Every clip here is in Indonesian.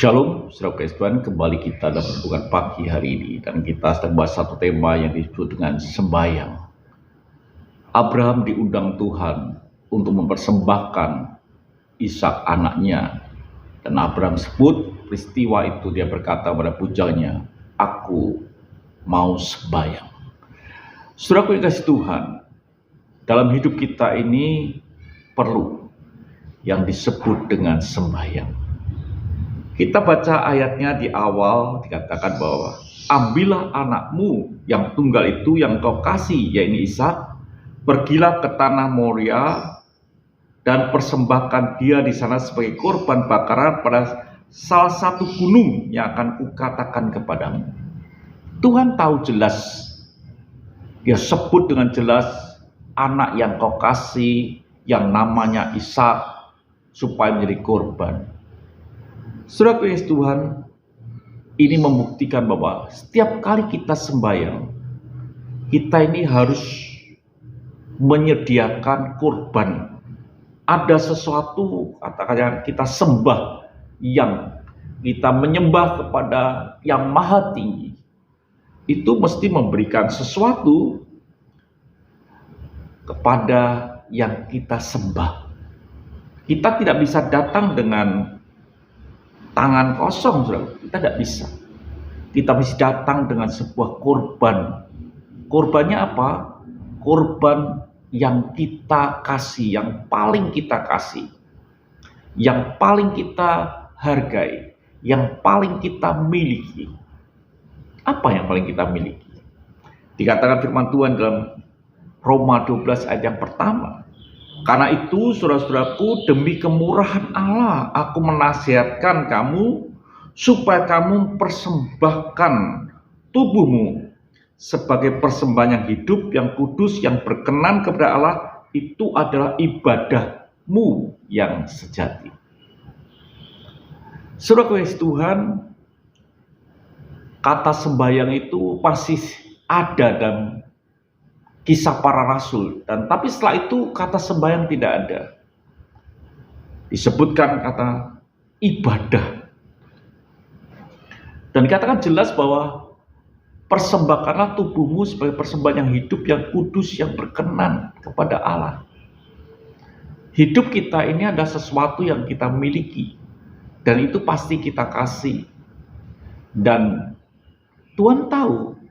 Shalom, saudara Tuhan, kembali kita dalam renungan pagi hari ini, dan kita sedang bahas satu tema yang disebut dengan sembahyang. Abraham diundang Tuhan untuk mempersembahkan Ishak anaknya, dan Abraham sebut peristiwa itu, dia berkata pada pujalnya, "Aku mau sembahyang." Saudaraku yang kasih Tuhan, dalam hidup kita ini perlu yang disebut dengan sembahyang. Kita baca ayatnya di awal, dikatakan bahwa ambillah anakmu yang tunggal itu yang kau kasih, yaitu Ishak, pergilah ke tanah Moria dan persembahkan dia di sana sebagai korban bakaran pada salah satu gunung yang akan kukatakan kepadamu. Tuhan tahu jelas, dia sebut dengan jelas anak yang kau kasih yang namanya Ishak supaya menjadi korban. Saudara Yesus Tuhan, ini membuktikan bahwa setiap kali kita sembahyang, kita ini harus menyediakan korban. Ada sesuatu, katakan kita sembah, yang kita menyembah kepada yang maha tinggi, itu mesti memberikan sesuatu kepada yang kita sembah. Kita tidak bisa datang dengan tangan kosong, saudara. Kita tidak bisa. Kita bisa datang dengan sebuah korban. Korbannya apa? Korban yang kita kasih, yang paling kita kasih, yang paling kita hargai, yang paling kita miliki. Apa yang paling kita miliki? Dikatakan firman Tuhan dalam Roma 12 ayat yang pertama. Karena itu, saudara-saudaraku, demi kemurahan Allah, aku menasihatkan kamu supaya kamu persembahkan tubuhmu sebagai persembahan yang hidup, yang kudus, yang berkenan kepada Allah. Itu adalah ibadahmu yang sejati. Saudara Yesus Tuhan, kata sembahyang itu pasti ada dalam Kisah Para Rasul, dan tapi setelah itu kata sembahyang tidak ada. Disebutkan kata ibadah. Dan dikatakan jelas bahwa persembahkanlah tubuhmu sebagai persembahan yang hidup, yang kudus, yang berkenan kepada Allah. Hidup kita ini ada sesuatu yang kita miliki, dan itu pasti kita kasih. Dan Tuhan tahu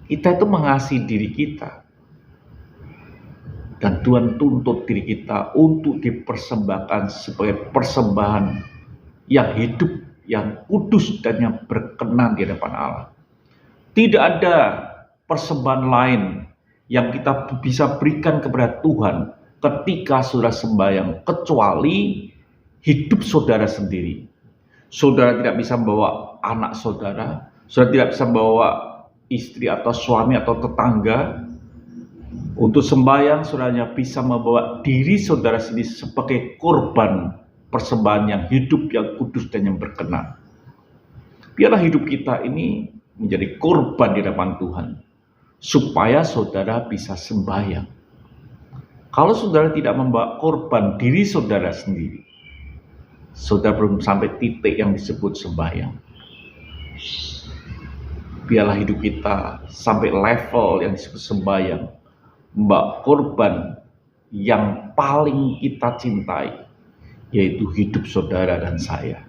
kita itu mengasihi diri kita, dan Tuhan tuntut diri kita untuk dipersembahkan sebagai persembahan yang hidup, yang kudus, dan yang berkenan di hadapan Allah. Tidak ada persembahan lain yang kita bisa berikan kepada Tuhan ketika sudah sembahyang, kecuali hidup saudara sendiri. Saudara tidak bisa membawa anak saudara, saudara tidak bisa membawa istri atau suami atau tetangga untuk sembahyang. Saudaranya bisa membawa diri saudara sendiri sebagai korban persembahan yang hidup, yang kudus, dan yang berkenan. Biarlah hidup kita ini menjadi korban di hadapan Tuhan, supaya saudara bisa sembahyang. Kalau saudara tidak membawa korban diri saudara sendiri, saudara belum sampai titik yang disebut sembahyang. Biarlah hidup kita sampai level yang disebut sembahyang, membawa korban yang paling kita cintai, yaitu hidup saudara dan saya.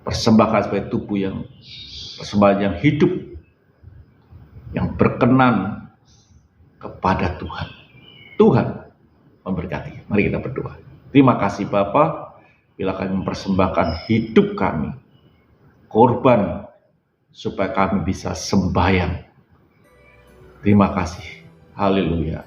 Persembahkan sebagai tubuh yang persembahan yang hidup, yang berkenan kepada Tuhan. Tuhan memberkati. Mari kita berdoa. Terima kasih Bapa, bila kami mempersembahkan hidup kami, korban, supaya kami bisa sembahyang. Terima kasih. Haleluya.